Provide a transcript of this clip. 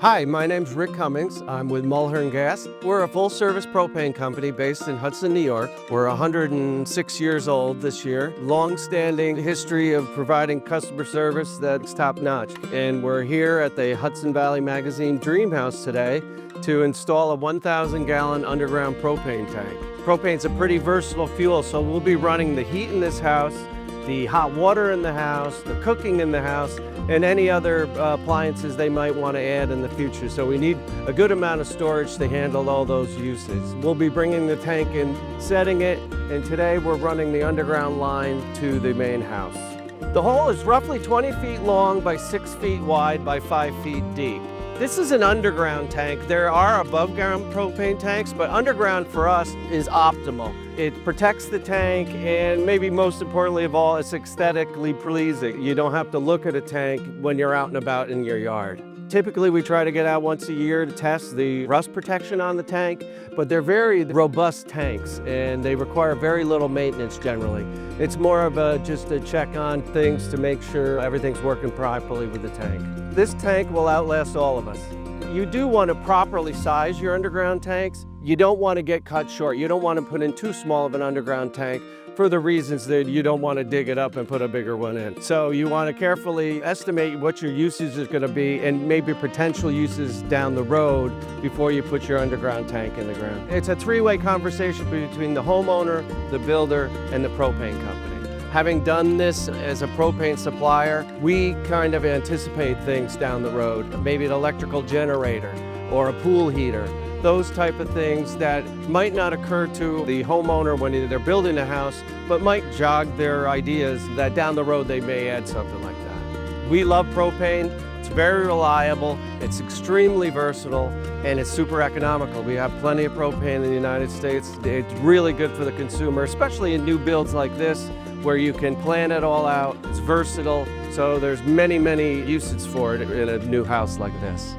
Hi, my name's Rick Cummings. I'm with Mulhern Gas. We're a full-service propane company based in Hudson, New York. We're 106 years old this year. Long-standing history of providing customer service that's top-notch. And we're here at the Hudson Valley Dream Home today to install a 1,000-gallon underground propane tank. Propane's a pretty versatile fuel, so we'll be running the heat in this house, the hot water in the house, the cooking in the house, and any other appliances they might want to add in the future. So we need a good amount of storage to handle all those uses. We'll be bringing the tank in, setting it, and today we're running the underground line to the main house. The hole is roughly 20 feet long by 6 feet wide by 5 feet deep. This is an underground tank. There are above ground propane tanks, but underground for us is optimal. It protects the tank, and maybe most importantly of all, it's aesthetically pleasing. You don't have to look at a tank when you're out and about in your yard. Typically, we try to get out once a year to test the rust protection on the tank, but they're very robust tanks and they require very little maintenance generally. It's more of just a check on things to make sure everything's working properly with the tank. This tank will outlast all of us. You do want to properly size your underground tanks. You don't want to get cut short. You don't want to put in too small of an underground tank for the reasons that you don't want to dig it up and put a bigger one in. So you want to carefully estimate what your usage is going to be and maybe potential uses down the road before you put your underground tank in the ground. It's a three-way conversation between the homeowner, the builder, and the propane company. Having done this as a propane supplier, we kind of anticipate things down the road. Maybe an electrical generator or a pool heater. Those type of things that might not occur to the homeowner when they're building a house, but might jog their ideas that down the road they may add something like that. We love propane. It's very reliable, it's extremely versatile, and it's super economical. We have plenty of propane in the United States. It's really good for the consumer, especially in new builds like this, where you can plan it all out. It's versatile, so there's many, many uses for it in a new house like this.